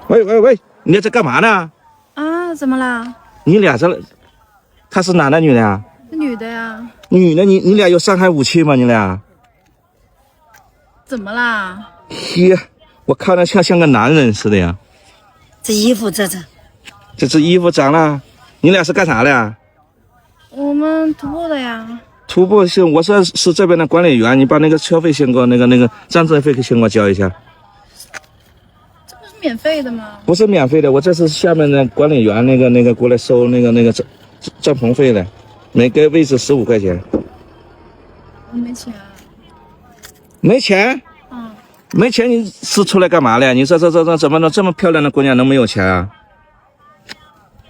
喂，你在干嘛呢？啊，怎么啦？你俩这，他是男的女的呀？女的呀。女的，你俩有伤害武器吗？你俩？怎么啦？嘿，我看着像个男人似的呀。这衣服这衣服脏了。你俩是干啥的呀？我们徒步的呀。徒步是，我说是这边的管理员，你把那个车费先给我，那个张证费先给我交一下。这不是免费的吗？不是免费的，我这是下面的管理员那个过来收那个帐篷费的，每个位置15块钱。我没钱。没钱？嗯。没钱你是出来干嘛的？你说这怎么能这么漂亮的姑娘能没有钱啊？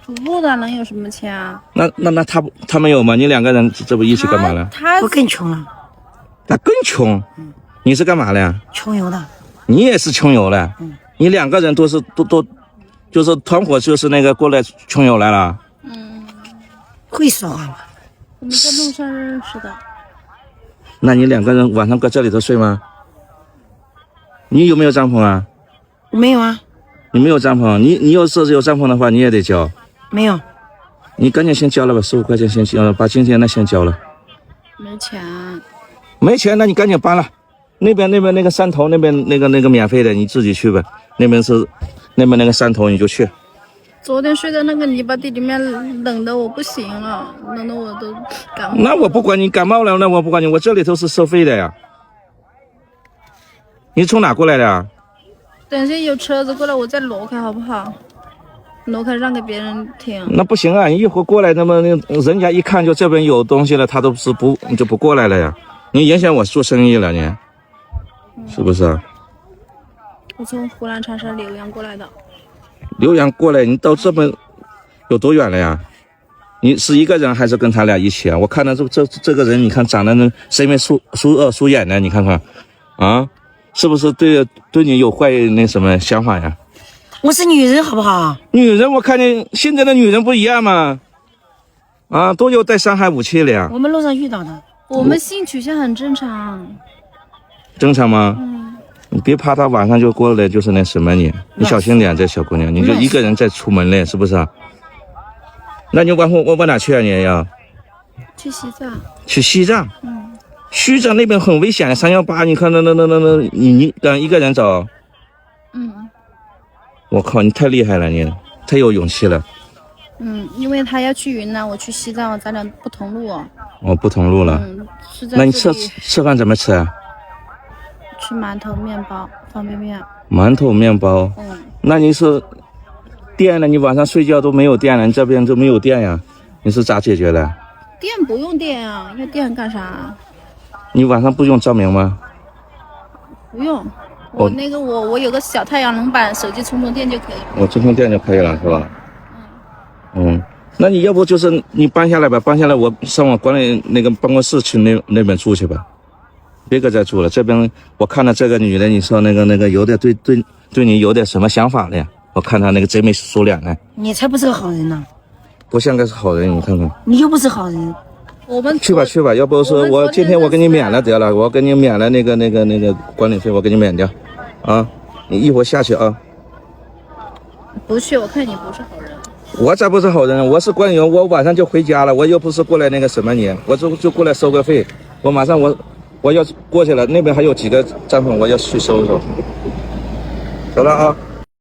徒步的能有什么钱啊？那他没有吗？你两个人这不一起干嘛了？我更穷了。他更穷。你是干嘛的呀？穷游的。你也是穷游的。你两个人都就是团伙，就是那个过来穷游来了。会说话吗？我们在路上认识的。那你两个人晚上搁这里头睡吗？你有没有帐篷啊？没有啊。你没有帐篷，你要是有帐篷的话，你也得交。没有。你赶紧先交了吧，15块钱先交了，把今天的先交了。没钱。没钱，那你赶紧搬了。那边那个山头那边那个免费的，你自己去呗。那边那个山头你就去。昨天睡在那个泥巴地里面，冷的我不行了，冷的我都感冒。那我不管你感冒了，那我不管你，我这里头是收费的呀。你从哪过来的呀？等下有车子过来，我再挪开好不好？挪开让给别人停。那不行啊，你一会儿过来，那么人家一看就这边有东西了，他都是就不过来了呀。你影响我做生意了，你是不是啊？我从湖南长沙浏阳过来的。浏阳过来，你到这边有多远了呀？你是一个人还是跟他俩一起啊？我看到这个人，你看长得那谁没输恶输眼的？你看看啊，是不是对你有坏那什么想法呀？我是女人好不好？女人，我看见现在的女人不一样吗？啊，都有带伤害武器的呀。我们路上遇到的。我们性取向很正常。正常吗？你别怕他晚上就过来，就是那什么你小心点，这小姑娘，你就一个人再出门嘞，是不是啊？那你往哪去啊？你要去西藏。去西藏？西藏那边很危险，318，你看那你敢一个人走？我靠，你太厉害了，你太有勇气了。因为他要去云南，我去西藏，咱俩不同路。不同路了。那你吃饭怎么吃啊？吃馒头、面包、方便面。馒头、面包。那你是电呢？你晚上睡觉都没有电了，你这边都没有电呀？你是咋解决的？电不用电啊，要电干啥？你晚上不用照明吗？不用。我有个小太阳能板，手机充电就可以了。充充电就可以了，是吧？那你要不就是你搬下来吧，搬下来我上我管理那个办公室去那边住去吧，别搁这住了。这边我看到这个女的，你说那个有点对你有点什么想法了呀？我看她那个贼眉鼠脸的。你才不是个好人呢。不像个是好人，你看看。你又不是好人。我们去吧，要不是我今天我给你免了得了，我给你免了那个管理费，我给你免掉，啊，你一会儿下去啊。不去，我看你不是好人。我咋不是好人？我是管理员，我晚上就回家了，我又不是过来那个什么你，我就过来收个费，我马上我要过去了，那边还有几个帐篷我要去收收。走了啊。